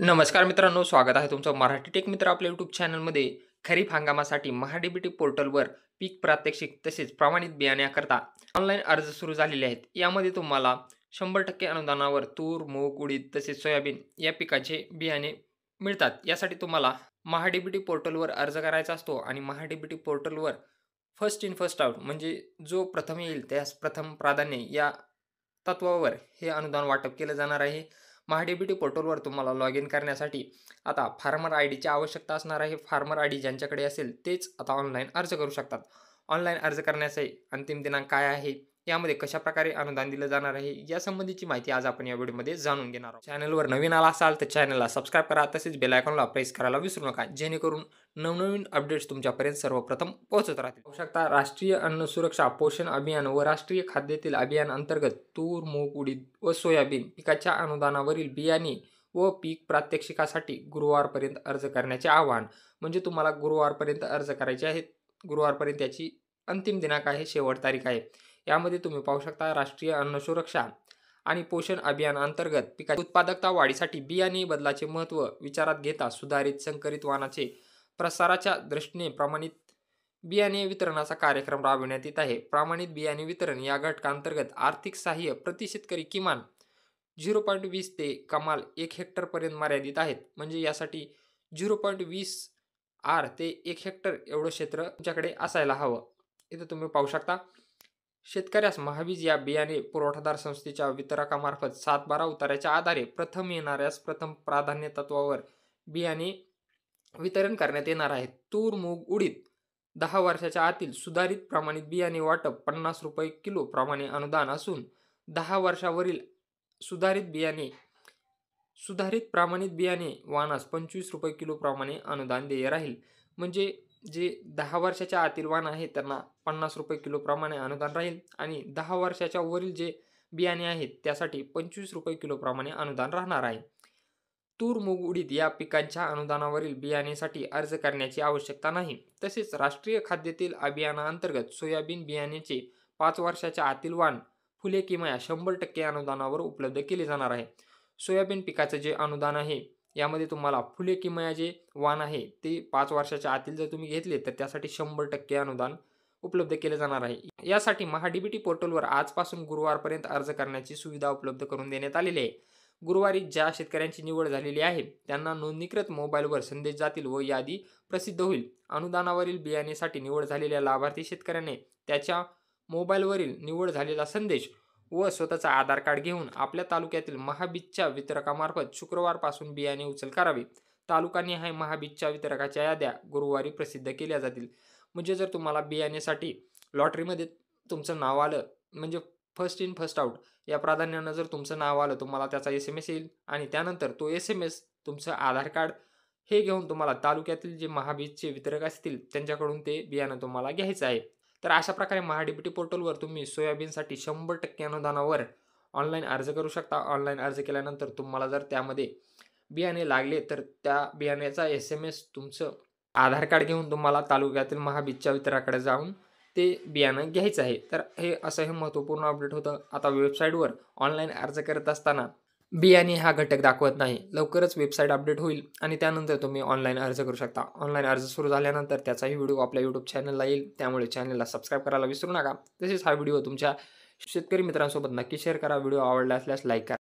नमस्कार मित्रांनो, स्वागत आहे तुमचं मराठी टेक मित्र आपल्या यूट्यूब चॅनलमध्ये. खरीप हंगामासाठी महाडीबीटी पोर्टलवर पीक प्रात्यक्षिक तसेच प्रमाणित बियाण्याकरता ऑनलाईन अर्ज सुरू झालेले आहेत. यामध्ये तुम्हाला 100% अनुदानावर तूर, मूग, उडीद तसेच सोयाबीन या पिकाचे बियाणे मिळतात. यासाठी तुम्हाला महाडीबीटी पोर्टलवर अर्ज करायचा असतो आणि महाडीबीटी पोर्टलवर फर्स्ट इन फर्स्ट आउट म्हणजे जो प्रथम येईल त्यास प्रथम प्राधान्य या तत्वावर हे अनुदान वाटप केलं जाणार आहे. महाडीबीटी पोर्टलवर तुम्हाला लॉग इन करण्यासाठी आता फार्मर आय डीची आवश्यकता असणार आहे. फार्मर आय डी ज्यांच्याकडे असेल तेच आता ऑनलाईन अर्ज करू शकतात. ऑनलाईन अर्ज करण्याचे अंतिम दिनांक काय आहे, यामध्ये कशाप्रकारे अनुदान दिलं जाणार आहे, यासंबंधीची माहिती आज आपण या व्हिडिओमध्ये जाणून घेणार आहोत. चॅनलवर नवीन आला असाल तर चॅनलला सबस्क्राईब करा, तसेच बेल आयकॉनला प्रेस करायला विसरू नका, जेणेकरून नवनवीन अपडेट्स तुमच्यापर्यंत सर्वप्रथम पोहोचत राहतील. पाहू शकता, राष्ट्रीय अन्न सुरक्षा पोषण अभियान व राष्ट्रीय खाद्यतेल अभियान अंतर्गत तूर, मूग, उडीद व सोयाबीन पिकाच्या अनुदानावरील बियाणे व पीक प्रात्यक्षिकासाठी गुरुवारपर्यंत अर्ज करण्याचे आवाहन. म्हणजे तुम्हाला गुरुवारपर्यंत अर्ज करायचे आहेत. गुरुवारपर्यंत याची अंतिम दिनांक आहे, शेवट तारीख आहे. यामध्ये तुम्ही पाहू शकता, राष्ट्रीय अन्न सुरक्षा आणि पोषण अभियान अंतर्गत पिकाची उत्पादकता वाढीसाठी बियाणे बदलाचे महत्त्व विचारात घेता सुधारित संकरित वाणाचे प्रसाराच्या दृष्टीने प्रमाणित बियाणे वितरणाचा कार्यक्रम राबविण्यात येत आहे. प्रमाणित बियाणे वितरण या घटकांतर्गत आर्थिक सहाय्य प्रति शेतकरी किमान 0.20 ते कमाल 1 हेक्टरपर्यंत मर्यादित आहेत. म्हणजे यासाठी 0.20 आर ते 1 हेक्टर एवढं क्षेत्र तुमच्याकडे असायला हवं. इथं तुम्ही पाहू शकता, शेतकऱ्यास महाबीज या बियाणे पुरवठादार संस्थेच्या वितरकामार्फत 7-12 उताऱ्याच्या आधारे प्रथम येणाऱ्यास प्रथम प्राधान्य तत्वावर बियाणे वितरण करण्यात येणार आहे. तूर, मूग, उडीद 10 वर्षाच्या आतील सुधारित प्रमाणित बियाणे वाटप ₹50 किलो प्रमाणे अनुदान असून 10 वर्षावरील सुधारित प्रमाणित बियाणे वाणास ₹25 किलो प्रमाणे अनुदान देय राहील. म्हणजे जे 10 वर्षाच्या आतील वाण आहे त्यांना ₹50 किलो प्रमाणे अनुदान राहील आणि 10 वर्षाच्या वरील जे बियाणे आहेत त्यासाठी ₹25 किलो प्रमाणे अनुदान राहणार आहे. तूर, मूग, उडीद या पिकांच्या अनुदानावरील बियाणेसाठी अर्ज करण्याची आवश्यकता नाही. तसेच राष्ट्रीय खाद्यतेल अभियानाअंतर्गत सोयाबीन बियाण्याचे 5 वर्षाच्या आतील वाण फुले किमया 100% अनुदानावर उपलब्ध केले जाणार आहे. सोयाबीन पिकाचं जे अनुदान आहे यामध्ये तुम्हाला फुले किमया जे वाण आहे ते 5 वर्षाच्या आतील जर तुम्ही घेतले तर त्यासाठी 100% अनुदान उपलब्ध केले जाणार आहे. यासाठी महाडीबीटी पोर्टलवर आजपासून गुरुवारपर्यंत अर्ज करण्याची सुविधा उपलब्ध करून देण्यात आलेली आहे. गुरुवारी ज्या शेतकऱ्यांची निवड झालेली आहे त्यांना नोंदणीकृत मोबाईलवर संदेश जातील व यादी प्रसिद्ध होईल. अनुदानावरील बियाणेसाठी निवड झालेल्या लाभार्थी शेतकऱ्याने त्याच्या मोबाईलवरील निवड झालेला संदेश व स्वतःचा आधार कार्ड घेऊन आपल्या तालुक्यातील महाबीजच्या वितरकामार्फत शुक्रवारपासून बियाणे उचल करावी. तालुकानिहाय महाबीजच्या वितरकाच्या याद्या गुरुवारी प्रसिद्ध केल्या जातील. म्हणजे जर तुम्हाला बियाण्यासाठी लॉटरीमध्ये तुमचं नाव आलं, म्हणजे फर्स्ट इन फर्स्ट आउट या प्राधान्यानं जर तुमचं नाव आलं, तुम्हाला त्याचा SMS येईल आणि त्यानंतर तो SMS तुमचं आधार कार्ड हे घेऊन तुम्हाला तालुक्यातील जे महाबीजचे वितरक असतील त्यांच्याकडून ते बियाणं तुम्हाला घ्यायचं आहे. तर अशा प्रकारे महाडीबीटी पोर्टलवर तुम्ही सोयाबीनसाठी 100% अनुदानावर ऑनलाईन अर्ज करू शकता. ऑनलाईन अर्ज केल्यानंतर तुम्हाला जर त्यामध्ये बियाणे लागले तर त्या बियाण्याचा SMS तुमचं आधार कार्ड घेऊन तुम्हाला तालुक्यातील महाबीजच्या वितरकाकडे जाऊन ते बियाणं घ्यायचं आहे. तर हे असं हे महत्त्वपूर्ण अपडेट होतं. आता वेबसाईटवर ऑनलाईन अर्ज करत असताना बियाणे हा घटक दाखवत नाही. लवकरच वेबसाईट अपडेट होईल आणि त्यानंतर तुम्ही ऑनलाईन अर्ज करू शकता. ऑनलाईन अर्ज सुरू झाल्यानंतर त्याचाही व्हिडिओ आपल्या यूट्यूब चॅनलला येईल. त्यामुळे चॅनलला सबस्क्राईब करायला विसरू नका. तसेच हा व्हिडिओ तुमच्या शेतकरी मित्रांसोबत नक्की शेअर करा. व्हिडिओ आवडला असल्यास लाईक करा.